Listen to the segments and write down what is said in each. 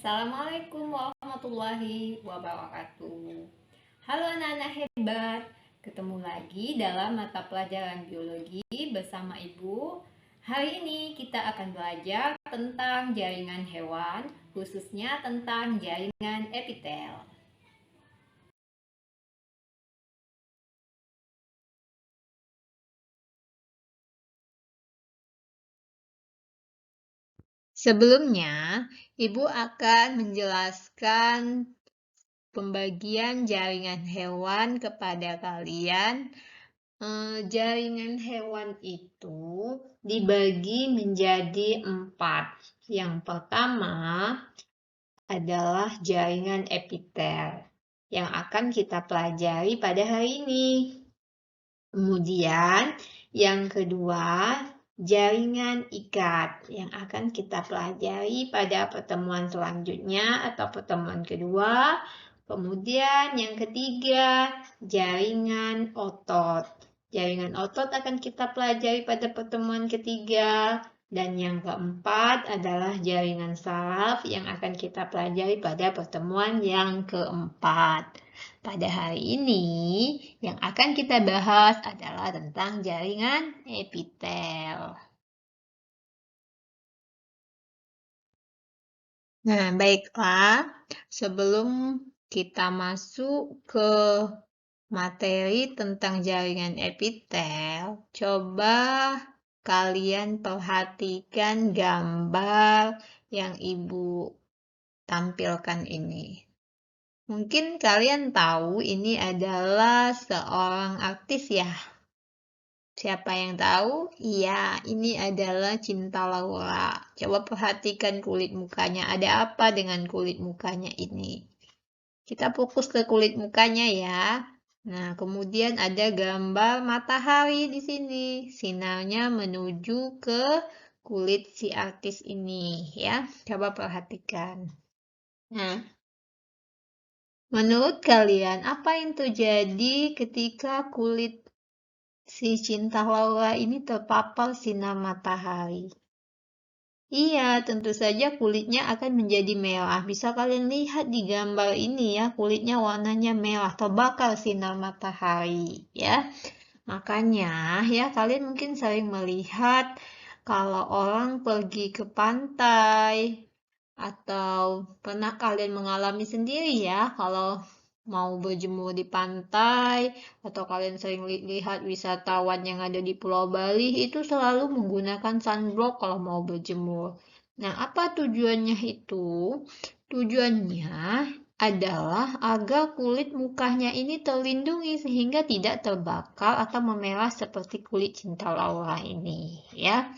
Assalamualaikum warahmatullahi wabarakatuh. Halo anak-anak hebat, ketemu lagi dalam mata pelajaran biologi bersama Ibu. Hari ini kita akan belajar tentang jaringan hewan, khususnya tentang jaringan epitel. Sebelumnya, Ibu akan menjelaskan pembagian jaringan hewan kepada kalian. Jaringan hewan itu dibagi menjadi 4. Yang pertama adalah jaringan epitel yang akan kita pelajari pada hari ini. Kemudian yang kedua, jaringan ikat yang akan kita pelajari pada pertemuan selanjutnya atau pertemuan kedua. Kemudian yang ketiga, jaringan otot. Jaringan otot akan kita pelajari pada pertemuan ketiga. Dan yang keempat adalah jaringan saraf yang akan kita pelajari pada pertemuan yang keempat. Pada hari ini, yang akan kita bahas adalah tentang jaringan epitel. Nah, baiklah. Sebelum kita masuk ke materi tentang jaringan epitel, coba kalian perhatikan gambar yang Ibu tampilkan ini. Mungkin kalian tahu ini adalah seorang artis ya. Siapa yang tahu? Iya, ini adalah Cinta Laura. Coba perhatikan kulit mukanya. Ada apa dengan kulit mukanya ini? Kita fokus ke kulit mukanya ya. Nah, kemudian ada gambar matahari di sini. Sinarnya menuju ke kulit si artis ini ya. Coba perhatikan. Nah, menurut kalian apa yang terjadi ketika kulit si Cinta Laura ini terpapar sinar matahari? Iya, tentu saja kulitnya akan menjadi merah. Bisa kalian lihat di gambar ini ya, kulitnya warnanya merah, terbakar sinar matahari ya. Makanya ya, kalian mungkin sering melihat kalau orang pergi ke pantai atau pernah kalian mengalami sendiri ya, kalau mau berjemur di pantai atau kalian sering lihat wisatawan yang ada di Pulau Bali itu selalu menggunakan sunblock kalau mau berjemur. Nah, apa tujuannya itu? Tujuannya adalah agar kulit mukanya ini terlindungi sehingga tidak terbakar atau memerah seperti kulit Cinta Laura ini ya.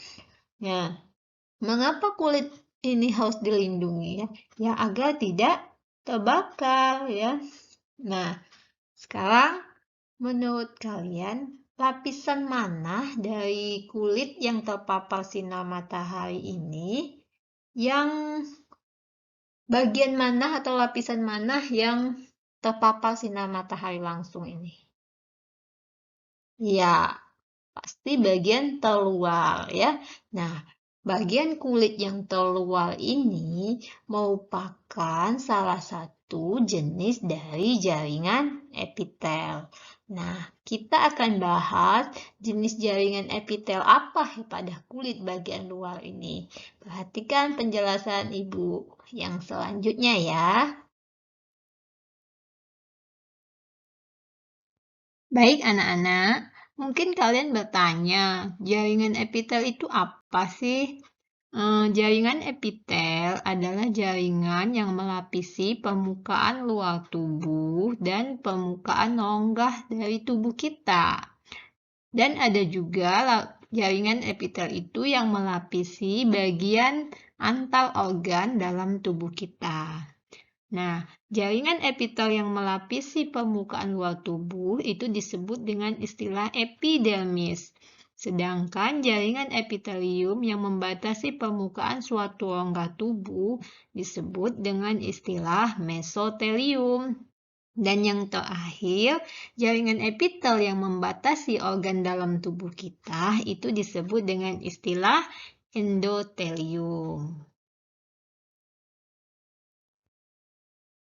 Nah, mengapa kulit ini harus dilindungi ya? Ya agar tidak terbakar ya. Nah, sekarang menurut kalian lapisan mana dari kulit yang terpapar sinar matahari ini yang bagian mana atau lapisan mana yang terpapar sinar matahari langsung ini? Ya, pasti bagian terluar ya. Nah, bagian kulit yang terluar ini merupakan salah satu jenis dari jaringan epitel. Nah, kita akan bahas jenis jaringan epitel apa pada kulit bagian luar ini. Perhatikan penjelasan Ibu yang selanjutnya ya. Baik anak-anak, mungkin kalian bertanya, jaringan epitel itu apa sih? Jaringan epitel adalah jaringan yang melapisi permukaan luar tubuh dan permukaan rongga dari tubuh kita. Dan ada juga jaringan epitel itu yang melapisi bagian antar organ dalam tubuh kita. Nah, jaringan epitel yang melapisi permukaan luar tubuh itu disebut dengan istilah epidermis. Sedangkan jaringan epitelium yang membatasi permukaan suatu rongga tubuh disebut dengan istilah mesotelium. Dan yang terakhir, jaringan epitel yang membatasi organ dalam tubuh kita itu disebut dengan istilah endotelium.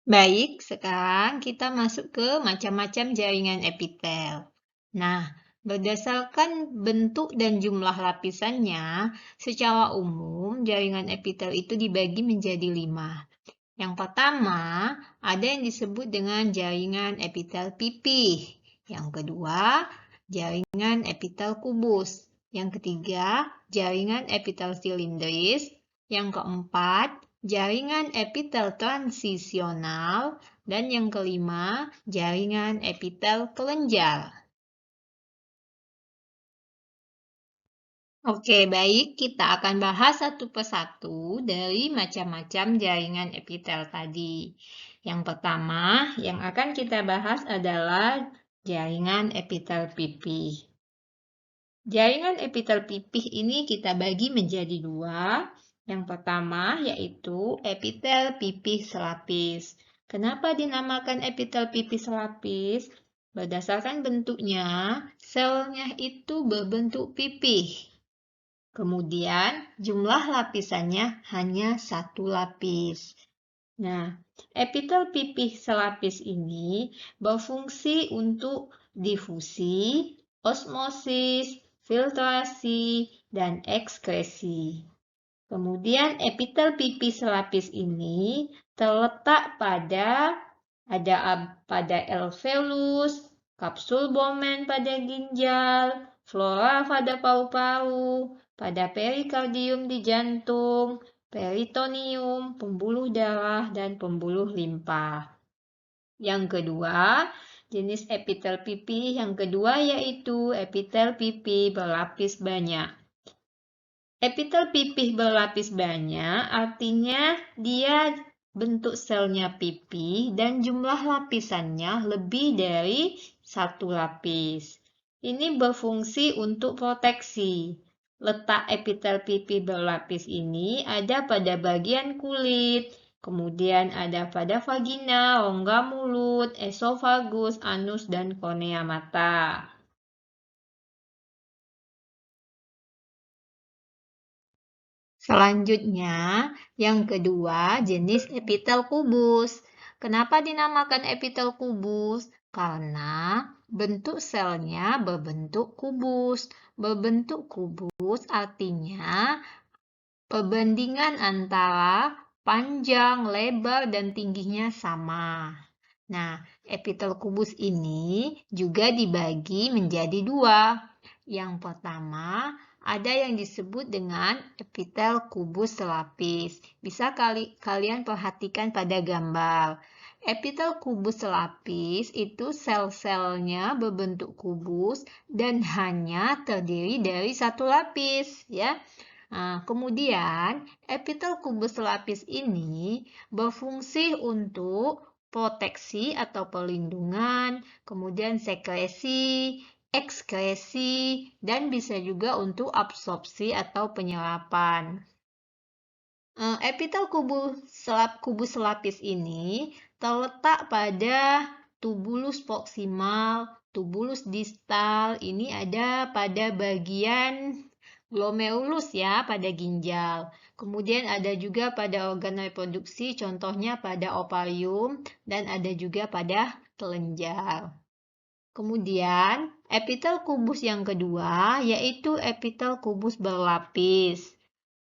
Baik, sekarang kita masuk ke macam-macam jaringan epitel. Nah, berdasarkan bentuk dan jumlah lapisannya, secara umum jaringan epitel itu dibagi menjadi 5. Yang pertama, ada yang disebut dengan jaringan epitel pipih. Yang kedua, jaringan epitel kubus. Yang ketiga, jaringan epitel silindris. Yang keempat, jaringan epitel transisional. Dan yang kelima, jaringan epitel kelenjar. Oke, baik. Kita akan bahas satu persatu dari macam-macam jaringan epitel tadi. Yang pertama, yang akan kita bahas adalah jaringan epitel pipih. Jaringan epitel pipih ini kita bagi menjadi dua. Yang pertama yaitu epitel pipih selapis. Kenapa dinamakan epitel pipih selapis? Berdasarkan bentuknya, selnya itu berbentuk pipih. Kemudian jumlah lapisannya hanya satu lapis. Nah, epitel pipih selapis ini berfungsi untuk difusi, osmosis, filtrasi, dan ekskresi. Kemudian epitel pipih selapis ini terletak pada alveolus, kapsul Bowman pada ginjal, flora pada paru-paru, pada perikardium di jantung, peritoneum, pembuluh darah, dan pembuluh limpa. Yang kedua, jenis epitel pipih yang kedua yaitu epitel pipih berlapis banyak. Epitel pipih berlapis banyak artinya dia bentuk selnya pipih dan jumlah lapisannya lebih dari satu lapis. Ini berfungsi untuk proteksi. Letak epitel pipih berlapis ini ada pada bagian kulit, kemudian ada pada vagina, rongga mulut, esofagus, anus, dan kornea mata. Selanjutnya, yang kedua jenis epitel kubus. Kenapa dinamakan epitel kubus? Karena bentuk selnya berbentuk kubus. Berbentuk kubus artinya perbandingan antara panjang, lebar, dan tingginya sama. Nah, epitel kubus ini juga dibagi menjadi dua. Yang pertama, ada yang disebut dengan epitel kubus selapis. Bisa kalian perhatikan pada gambar. Epitel kubus selapis itu sel-selnya berbentuk kubus dan hanya terdiri dari satu lapis, ya. Nah, kemudian epitel kubus selapis ini berfungsi untuk proteksi atau perlindungan, kemudian sekresi, ekskresi, dan bisa juga untuk absorpsi atau penyerapan. Epitel kubus selapis ini terletak pada tubulus proksimal, tubulus distal, ini ada pada bagian glomerulus ya, pada ginjal. Kemudian ada juga pada organ reproduksi, contohnya pada ovarium, dan ada juga pada kelenjar. Kemudian, epitel kubus yang kedua yaitu epitel kubus berlapis.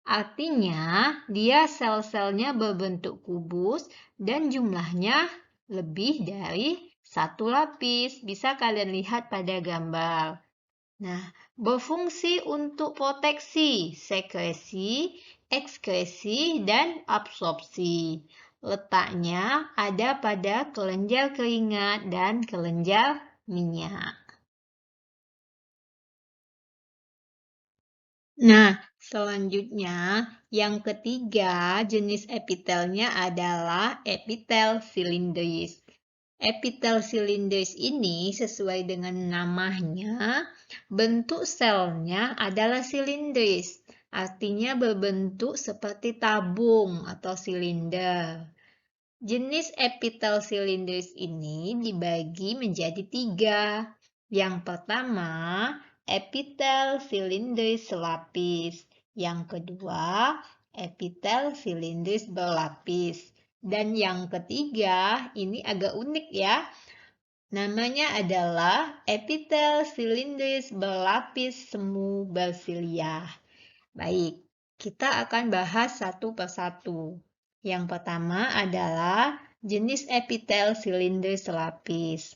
Artinya, dia sel-selnya berbentuk kubus dan jumlahnya lebih dari satu lapis. Bisa kalian lihat pada gambar. Nah, berfungsi untuk proteksi, sekresi, ekskresi, dan absorpsi. Letaknya ada pada kelenjar keringat dan kelenjar minyak. Nah, selanjutnya yang ketiga jenis epitelnya adalah epitel silindris. Epitel silindris ini sesuai dengan namanya, bentuk selnya adalah silindris, artinya berbentuk seperti tabung atau silinder. Jenis epitel silindris ini dibagi menjadi tiga. Yang pertama, epitel silindris selapis. Yang kedua, epitel silindris berlapis. Dan yang ketiga, ini agak unik ya. Namanya adalah epitel silindris berlapis semu bersilia. Baik, kita akan bahas satu persatu. Yang pertama adalah jenis epitel silindris selapis.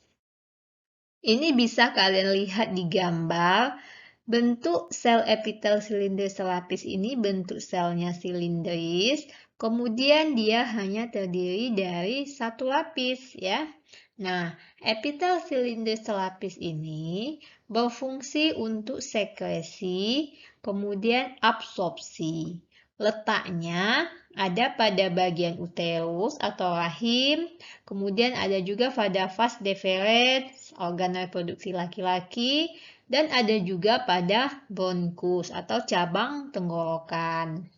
Ini bisa kalian lihat di gambar. Bentuk sel epitel silindris selapis ini bentuk selnya silindris, kemudian dia hanya terdiri dari satu lapis ya. Nah, epitel silindris selapis ini berfungsi untuk sekresi, kemudian absorpsi. Letaknya ada pada bagian uterus atau rahim, kemudian ada juga pada vas deferens, organ reproduksi laki-laki, dan ada juga pada bronkus atau cabang tenggorokan.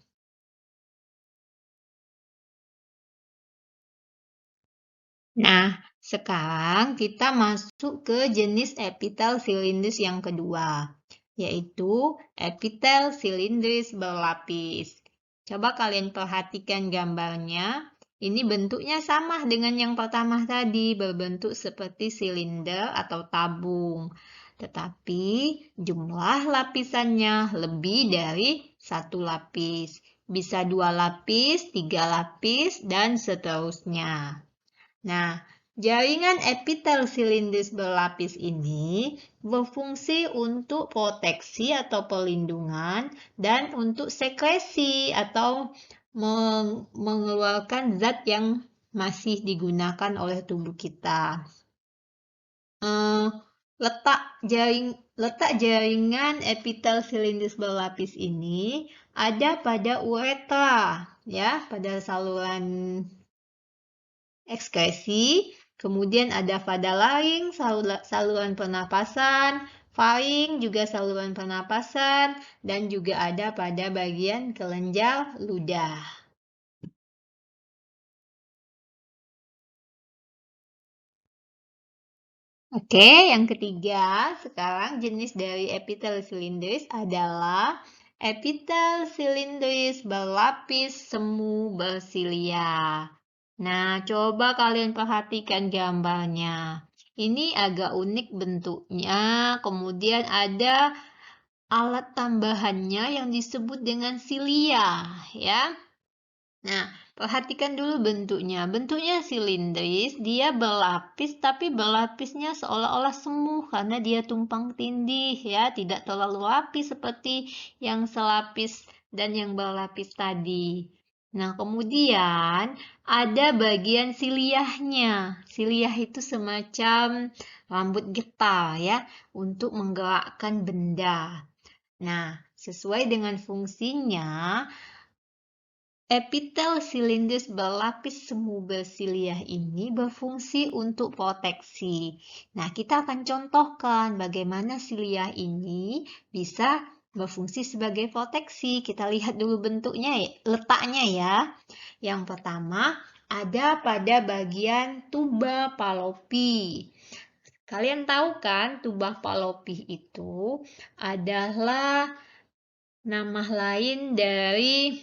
Nah, sekarang kita masuk ke jenis epitel silindris yang kedua, yaitu epitel silindris berlapis. Coba kalian perhatikan gambarnya. Ini bentuknya sama dengan yang pertama tadi, berbentuk seperti silinder atau tabung. Tetapi jumlah lapisannya lebih dari satu lapis. Bisa 2 lapis, 3 lapis, dan seterusnya. Nah, jaringan epitel silindris berlapis ini berfungsi untuk proteksi atau perlindungan dan untuk sekresi atau mengeluarkan zat yang masih digunakan oleh tubuh kita. Letak jaringan epitel silindris berlapis ini ada pada uretra, ya, pada saluran ekskresi, kemudian ada pada laring, saluran pernapasan, faring juga saluran pernapasan, dan juga ada pada bagian kelenjar ludah. Oke, yang ketiga, sekarang jenis dari epitel silindris adalah epitel silindris berlapis semu bersilia. Nah, coba kalian perhatikan gambarnya. Ini agak unik bentuknya, kemudian ada alat tambahannya yang disebut dengan silia, ya. Nah, perhatikan dulu bentuknya. Bentuknya silindris, dia berlapis, tapi berlapisnya seolah-olah semu karena dia tumpang tindih, ya, tidak terlalu lapis seperti yang selapis dan yang berlapis tadi. Nah, kemudian ada bagian siliahnya. Siliah itu semacam rambut getah ya, untuk menggerakkan benda. Nah, sesuai dengan fungsinya, epitel silindris berlapis semu bersiliah ini berfungsi untuk proteksi. Nah, kita akan contohkan bagaimana siliah ini bisa berfungsi sebagai proteksi. Kita lihat dulu bentuknya, letaknya ya. Yang pertama, ada pada bagian tuba Fallopi. Kalian tahu kan, tuba Fallopi itu adalah nama lain dari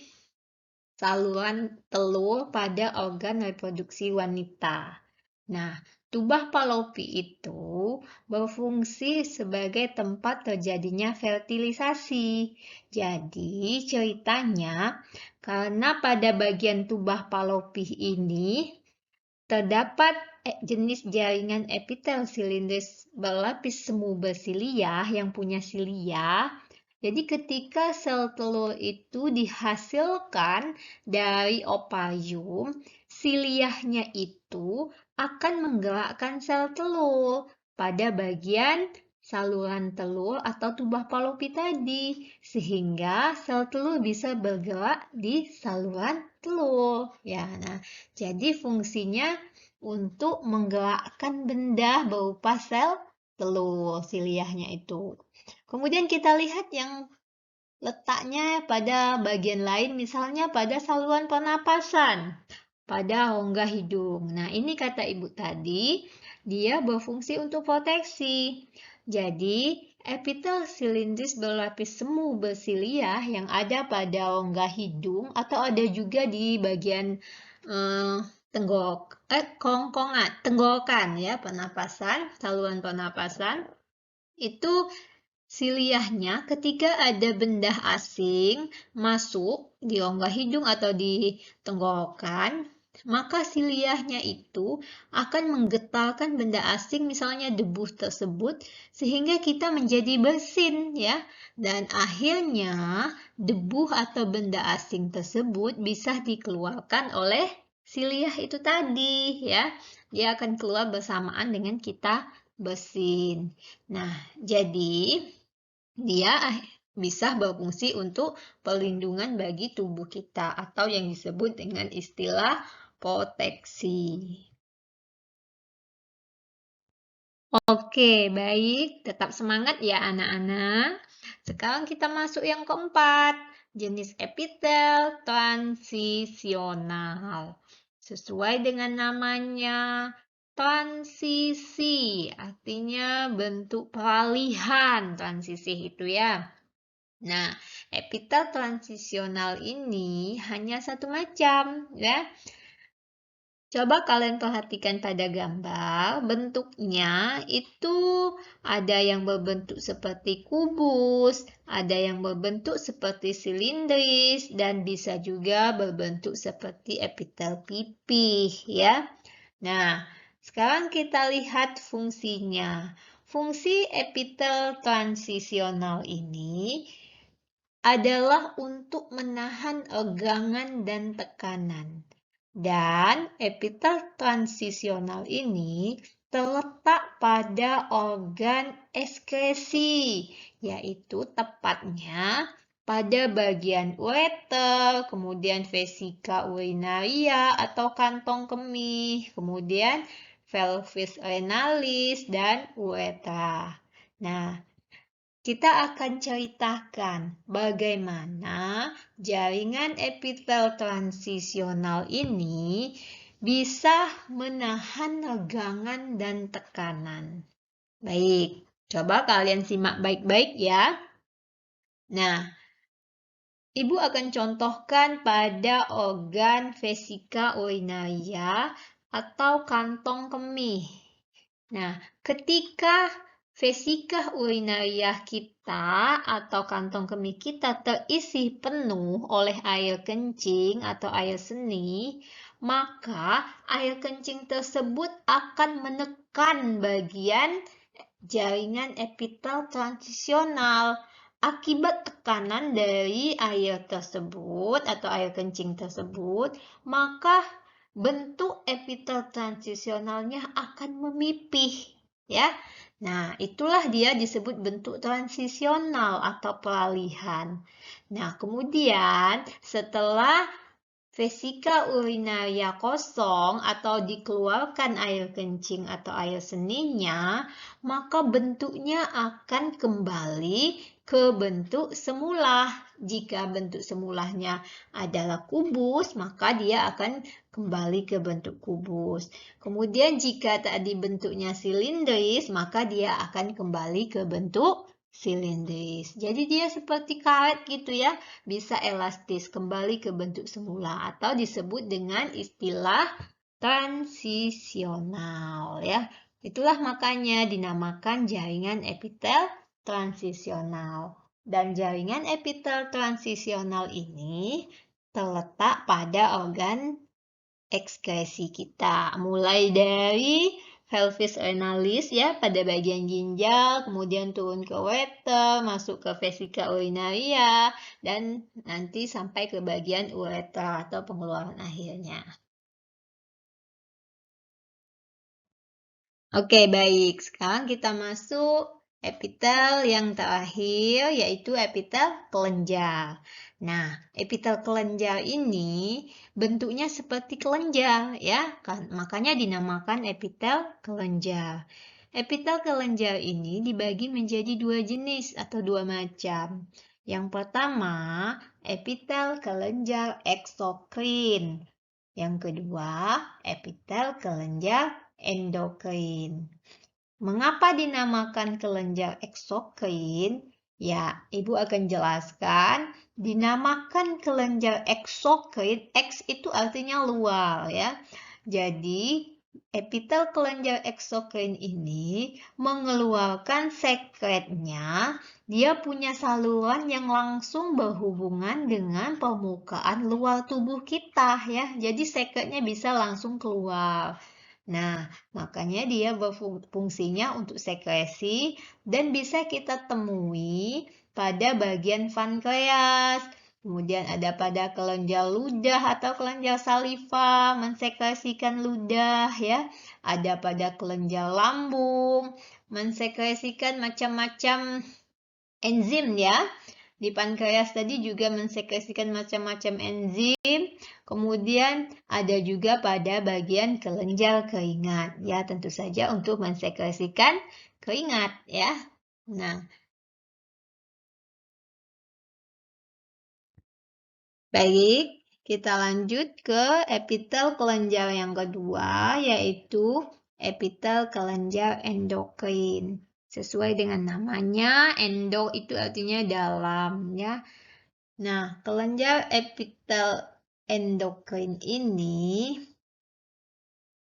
saluran telur pada organ reproduksi wanita. Nah, tuba Fallopi itu berfungsi sebagai tempat terjadinya fertilisasi. Jadi, ceritanya karena pada bagian tuba Fallopi ini terdapat jenis jaringan epitel silindris berlapis semu bersilia yang punya silia. Jadi ketika sel telur itu dihasilkan dari ovarium, siliahnya itu akan menggerakkan sel telur pada bagian saluran telur atau tuba Fallopi tadi, sehingga sel telur bisa bergerak di saluran telur. Ya, nah, jadi fungsinya untuk menggerakkan benda berupa sel telur siliahnya itu. Kemudian kita lihat yang letaknya pada bagian lain, misalnya pada saluran pernapasan, pada rongga hidung. Nah, ini kata ibu tadi, dia berfungsi untuk proteksi. Jadi, epitel silindris berlapis semu bersiliah yang ada pada rongga hidung atau ada juga di bagian tenggorokan ya, pernapasan, saluran pernapasan. Itu siliahnya ketika ada benda asing masuk di rongga hidung atau di tenggorokan, maka siliahnya itu akan menggetarkan benda asing, misalnya debu tersebut, sehingga kita menjadi bersin ya. Dan akhirnya debu atau benda asing tersebut bisa dikeluarkan oleh siliah itu tadi ya. Dia akan keluar bersamaan dengan kita bersin. Nah, jadi dia bisa berfungsi untuk perlindungan bagi tubuh kita atau yang disebut dengan istilah proteksi. Oke, baik. Tetap semangat ya anak-anak. Sekarang kita masuk yang keempat, jenis epitel transisional. Sesuai dengan namanya, transisi, artinya bentuk peralihan transisi itu ya. Nah, epitel transisional ini hanya satu macam ya. Coba kalian perhatikan pada gambar, bentuknya itu ada yang berbentuk seperti kubus, ada yang berbentuk seperti silindris, dan bisa juga berbentuk seperti epitel pipih ya. Nah, sekarang kita lihat fungsinya. Fungsi epitel transisional ini adalah untuk menahan regangan dan tekanan. Dan epitel transisional ini terletak pada organ ekskresi, yaitu tepatnya pada bagian ureter, kemudian vesika urinaria atau kantong kemih, kemudian pelvis renalis, dan uretra. Nah, kita akan ceritakan bagaimana jaringan epitel transisional ini bisa menahan regangan dan tekanan. Baik, coba kalian simak baik-baik ya. Nah, Ibu akan contohkan pada organ vesika urinaria atau kantong kemih. Nah, ketika vesika urinaria kita atau kantong kemih kita terisi penuh oleh air kencing atau air seni, maka air kencing tersebut akan menekan bagian jaringan epitel transisional. Akibat tekanan dari air tersebut atau air kencing tersebut, maka bentuk epitel transisionalnya akan memipih ya. Nah, itulah dia disebut bentuk transisional atau peralihan. Nah, kemudian setelah vesika urinaria kosong atau dikeluarkan air kencing atau air seninya, maka bentuknya akan kembali ke bentuk semula. Jika bentuk semulanya adalah kubus, maka dia akan kembali ke bentuk kubus. Kemudian jika tadi bentuknya silindris, maka dia akan kembali ke bentuk silindris. Jadi dia seperti karet gitu ya, bisa elastis kembali ke bentuk semula atau disebut dengan istilah transisional ya. Itulah makanya dinamakan jaringan epitel transisional. Dan jaringan epitel transisional ini terletak pada organ ekskresi kita, mulai dari pelvis renalis ya pada bagian ginjal, kemudian turun ke ureter, masuk ke vesika urinaria, dan nanti sampai ke bagian uretra atau pengeluaran akhirnya. Oke, baik. Sekarang kita masuk epitel yang terakhir, yaitu epitel kelenjar. Nah, epitel kelenjar ini bentuknya seperti kelenjar, ya. Makanya dinamakan epitel kelenjar. Epitel kelenjar ini dibagi menjadi dua jenis atau dua macam. Yang pertama, epitel kelenjar eksokrin. Yang kedua, epitel kelenjar endokrin. Mengapa dinamakan kelenjar eksokrin? Ya, Ibu akan jelaskan. Dinamakan kelenjar eksokrin, eks itu artinya luar ya. Jadi, epitel kelenjar eksokrin ini mengeluarkan sekretnya. Dia punya saluran yang langsung berhubungan dengan permukaan luar tubuh kita ya. Jadi sekretnya bisa langsung keluar. Nah, makanya dia berfungsinya untuk sekresi dan bisa kita temui pada bagian pankreas. Kemudian ada pada kelenjar ludah atau kelenjar saliva mensekresikan ludah ya. Ada pada kelenjar lambung mensekresikan macam-macam enzim ya. Di pankreas tadi juga mensekresikan macam-macam enzim. Kemudian ada juga pada bagian kelenjar keringat ya, tentu saja untuk mensekresikan keringat ya. Nah, baik, kita lanjut ke epitel kelenjar yang kedua, yaitu epitel kelenjar endokrin. Sesuai dengan namanya, endo itu artinya dalam ya. Nah, kelenjar epitel endokrin ini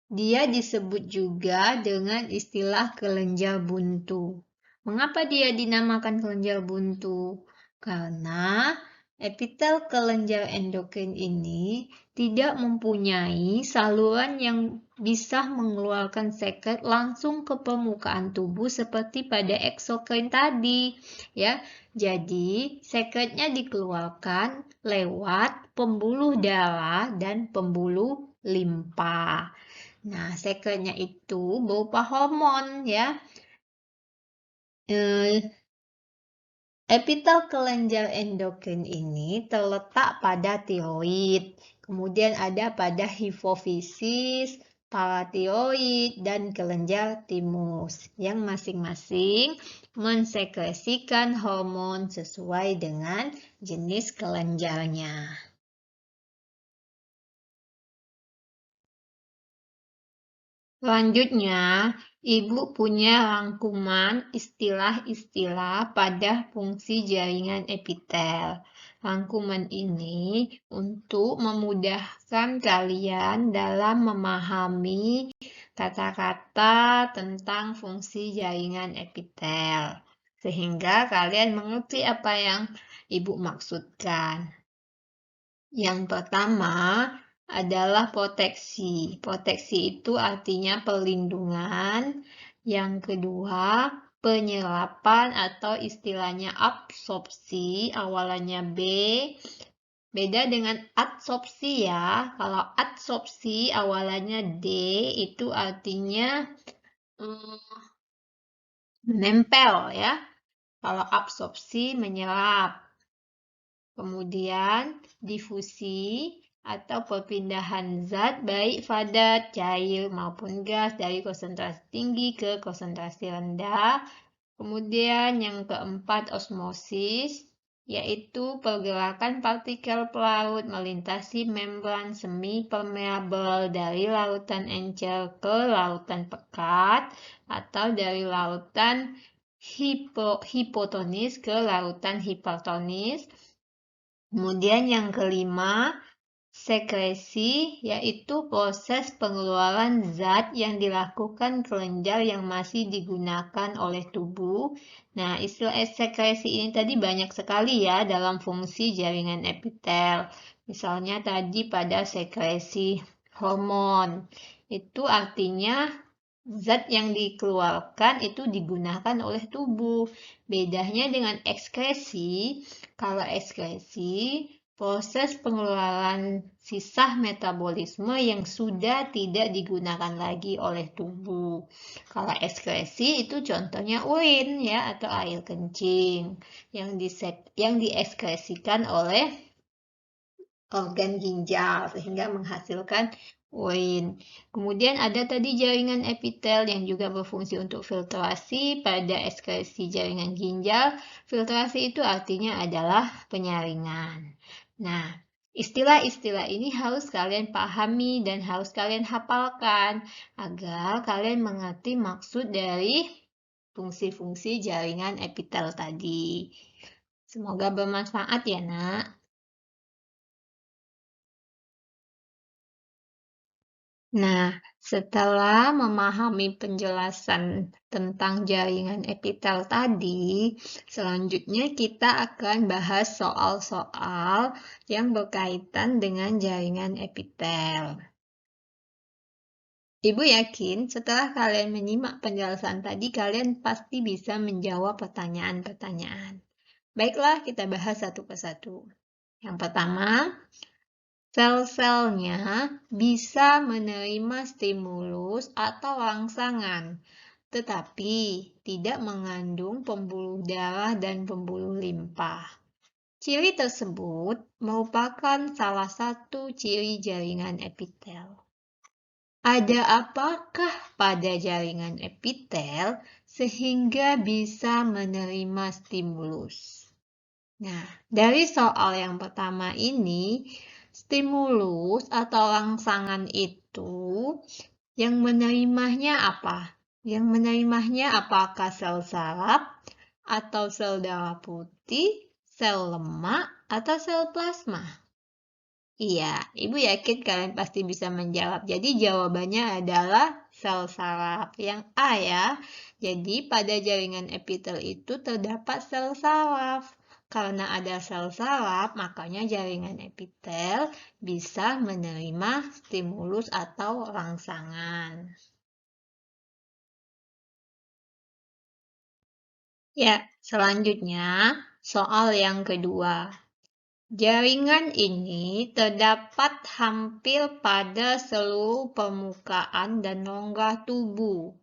dia disebut juga dengan istilah kelenjar buntu. Mengapa dia dinamakan kelenjar buntu? Karena epitel kelenjar endokrin ini tidak mempunyai saluran yang bisa mengeluarkan sekret langsung ke permukaan tubuh seperti pada eksokrin tadi, ya. Jadi, sekretnya dikeluarkan lewat pembuluh darah dan pembuluh limpa. Nah, sekretnya itu berupa hormon ya. Epitel kelenjar endokrin ini terletak pada tiroid, kemudian ada pada hipofisis, paratiroid, dan kelenjar timus yang masing-masing mensekresikan hormon sesuai dengan jenis kelenjarnya. Selanjutnya, Ibu punya rangkuman istilah-istilah pada fungsi jaringan epitel. Rangkuman ini untuk memudahkan kalian dalam memahami kata-kata tentang fungsi jaringan epitel, sehingga kalian mengerti apa yang Ibu maksudkan. Yang pertama adalah proteksi. Proteksi itu artinya perlindungan. Yang kedua, penyerapan atau istilahnya absorpsi, awalannya B. Beda dengan adsorpsi ya. Kalau adsorpsi awalannya D, itu artinya menempel ya. Kalau absorpsi menyerap. Kemudian difusi atau perpindahan zat baik padat, cair maupun gas dari konsentrasi tinggi ke konsentrasi rendah. Kemudian yang keempat osmosis, yaitu pergerakan partikel pelarut melintasi membran semi permeabel dari lautan encer ke lautan pekat atau dari lautan hipotonis ke lautan hipertonis. Kemudian yang kelima, sekresi, yaitu proses pengeluaran zat yang dilakukan kelenjar yang masih digunakan oleh tubuh. Nah, istilah sekresi ini tadi banyak sekali ya dalam fungsi jaringan epitel. Misalnya tadi pada sekresi hormon. Itu artinya zat yang dikeluarkan itu digunakan oleh tubuh. Bedanya dengan ekskresi, kalau ekskresi proses pengeluaran sisa metabolisme yang sudah tidak digunakan lagi oleh tubuh. Kalau ekskresi itu contohnya urin ya atau air kencing yang diekskresikan oleh organ ginjal sehingga menghasilkan urin. Kemudian ada tadi jaringan epitel yang juga berfungsi untuk filtrasi pada ekskresi jaringan ginjal. Filtrasi itu artinya adalah penyaringan. Nah, istilah-istilah ini harus kalian pahami dan harus kalian hafalkan agar kalian mengerti maksud dari fungsi-fungsi jaringan epitel tadi. Semoga bermanfaat ya, Nak. Nah, setelah memahami penjelasan tentang jaringan epitel tadi, selanjutnya kita akan bahas soal-soal yang berkaitan dengan jaringan epitel. Ibu yakin setelah kalian menyimak penjelasan tadi, kalian pasti bisa menjawab pertanyaan-pertanyaan. Baiklah, kita bahas satu persatu. Yang pertama, sel-selnya bisa menerima stimulus atau rangsangan, tetapi tidak mengandung pembuluh darah dan pembuluh limpa. Ciri tersebut merupakan salah satu ciri jaringan epitel. Ada apakah pada jaringan epitel sehingga bisa menerima stimulus? Nah, dari soal yang pertama ini, stimulus atau rangsangan itu yang menerimanya apa? Yang menerimanya apakah sel saraf, atau sel darah putih, sel lemak, atau sel plasma? Iya, Ibu yakin kalian pasti bisa menjawab. Jadi jawabannya adalah sel saraf. Yang A ya. Jadi pada jaringan epitel itu terdapat sel saraf. Karena ada sel saraf, makanya jaringan epitel bisa menerima stimulus atau rangsangan. Ya, selanjutnya soal yang kedua. Jaringan ini terdapat hampir pada seluruh permukaan dan rongga tubuh.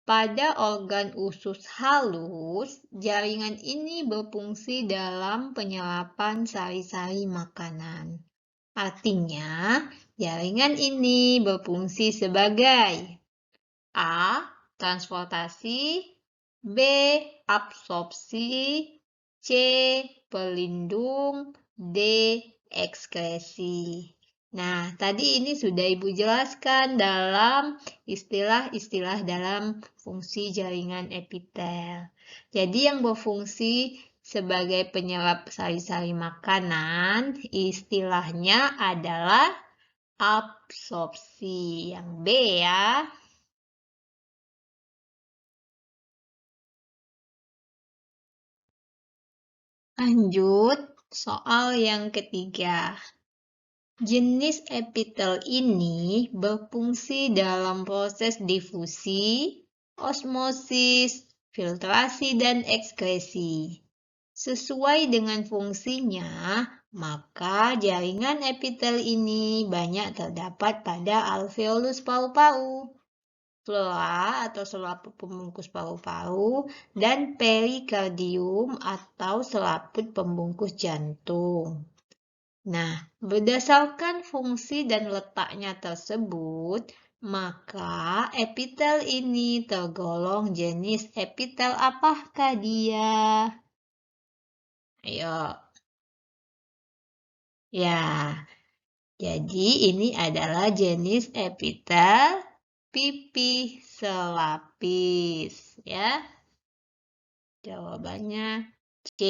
Pada organ usus halus, jaringan ini berfungsi dalam penyerapan sari-sari makanan. Artinya, jaringan ini berfungsi sebagai A. Transportasi, B. Absorpsi, C. Pelindung, D. Ekskresi. Nah, tadi ini sudah Ibu jelaskan dalam istilah-istilah dalam fungsi jaringan epitel. Jadi yang berfungsi sebagai penyerap sari-sari makanan, istilahnya adalah absorpsi. Yang B ya. Lanjut, soal yang ketiga. Jenis epitel ini berfungsi dalam proses difusi, osmosis, filtrasi, dan ekskresi. Sesuai dengan fungsinya, maka jaringan epitel ini banyak terdapat pada alveolus paru-paru, pleura atau selaput pembungkus paru-paru, dan perikardium atau selaput pembungkus jantung. Nah, berdasarkan fungsi dan letaknya tersebut, maka epitel ini tergolong jenis epitel apakah dia? Ayo. Ya, jadi ini adalah jenis epitel pipih selapis, ya. Jawabannya C.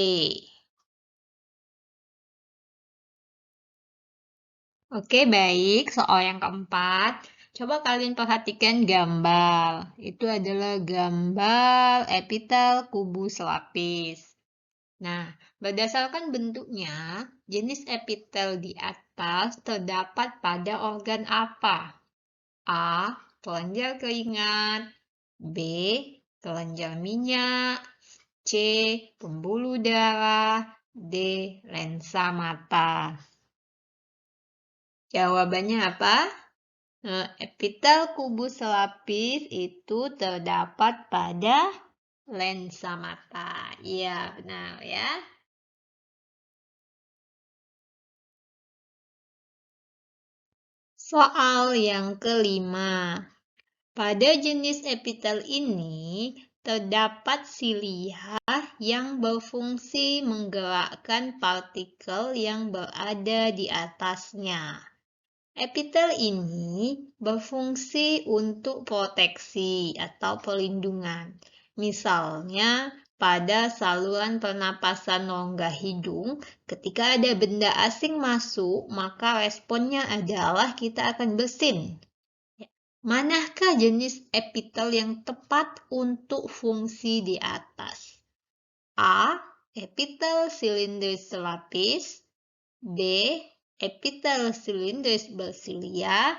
Oke, baik. Soal yang keempat. Coba kalian perhatikan gambar. Itu adalah gambar epitel kubus selapis. Nah, berdasarkan bentuknya, jenis epitel di atas terdapat pada organ apa? A. Kelenjar keringat, B. Kelenjar minyak, C. Pembuluh darah, D. Lensa mata. Jawabannya apa? Epitel kubus selapis itu terdapat pada lensa mata. Iya, benar ya. Soal yang kelima. Pada jenis epitel ini terdapat silia yang berfungsi menggerakkan partikel yang berada di atasnya. Epitel ini berfungsi untuk proteksi atau perlindungan. Misalnya, pada saluran pernapasan rongga hidung, ketika ada benda asing masuk, maka responnya adalah kita akan bersin. Manakah jenis epitel yang tepat untuk fungsi di atas? A. Epitel silindris selapis. B. Epitel silindris bersilia.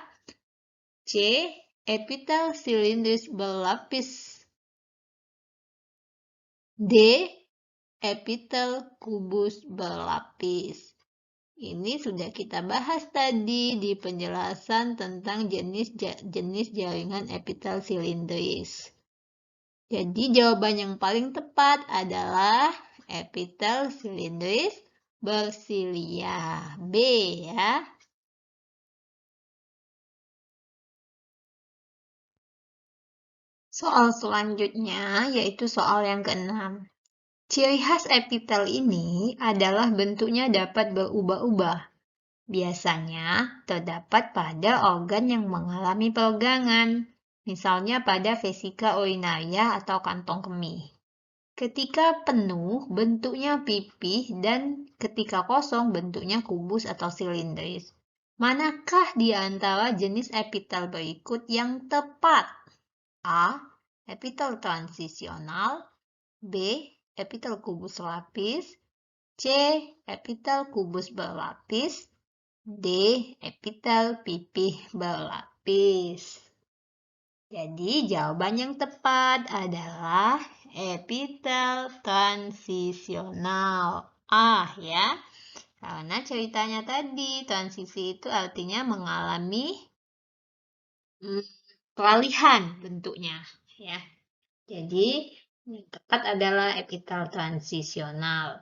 C. Epitel silindris berlapis. D. Epitel kubus berlapis. Ini sudah kita bahas tadi di penjelasan tentang jenis jaringan epitel silindris. Jadi jawaban yang paling tepat adalah epitel silindris bersilia. B ya. Soal selanjutnya yaitu soal yang keenam. Ciri khas epitel ini adalah bentuknya dapat berubah-ubah. Biasanya terdapat pada organ yang mengalami peragangan, misalnya pada vesika urinaria atau kantong kemih. Ketika penuh, bentuknya pipih dan ketika kosong, bentuknya kubus atau silindris. Manakah di antara jenis epitel berikut yang tepat? A. Epitel transisional. B. Epitel kubus lapis. C. Epitel kubus berlapis. D. Epitel pipih berlapis. Jadi jawaban yang tepat adalah epitel transisional. Ya. Karena ceritanya tadi, transisi itu artinya mengalami peralihan bentuknya, ya. Jadi yang tepat adalah epitel transisional.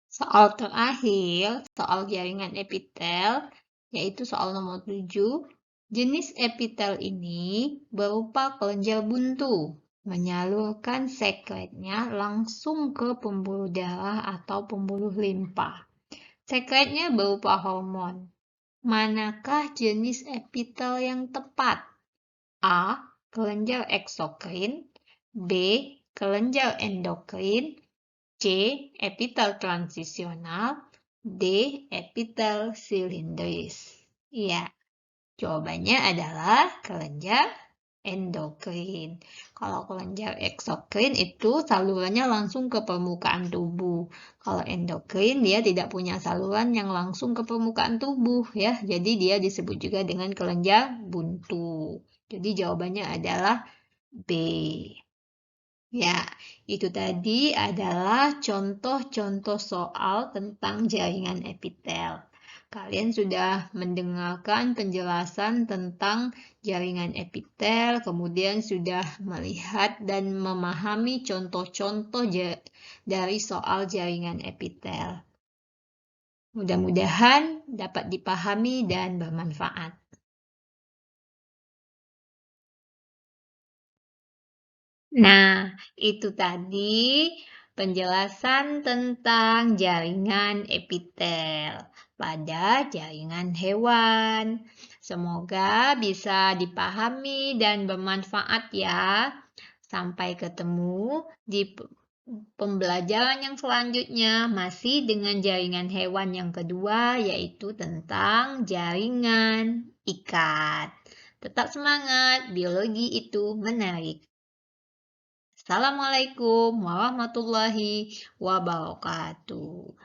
Soal terakhir, soal jaringan epitel, yaitu soal nomor 7. Jenis epitel ini berupa kelenjar buntu, menyalurkan sekretnya langsung ke pembuluh darah atau pembuluh limpa. Sekretnya berupa hormon. Manakah jenis epitel yang tepat? A. Kelenjar eksokrin. B. Kelenjar endokrin. C. Epitel transisional. D. Epitel silindris. Iya, jawabannya adalah kelenjar endokrin. Kalau kelenjar eksokrin itu salurannya langsung ke permukaan tubuh. Kalau endokrin dia tidak punya saluran yang langsung ke permukaan tubuh ya. Jadi dia disebut juga dengan kelenjar buntu. Jadi jawabannya adalah B. Ya, itu tadi adalah contoh-contoh soal tentang jaringan epitel. Kalian sudah mendengarkan penjelasan tentang jaringan epitel, kemudian sudah melihat dan memahami contoh-contoh dari soal jaringan epitel. Mudah-mudahan dapat dipahami dan bermanfaat. Nah, itu tadi penjelasan tentang jaringan epitel pada jaringan hewan. Semoga bisa dipahami dan bermanfaat ya. Sampai ketemu di pembelajaran yang selanjutnya masih dengan jaringan hewan yang kedua yaitu tentang jaringan ikat. Tetap semangat, biologi itu menarik. Assalamualaikum warahmatullahi wabarakatuh.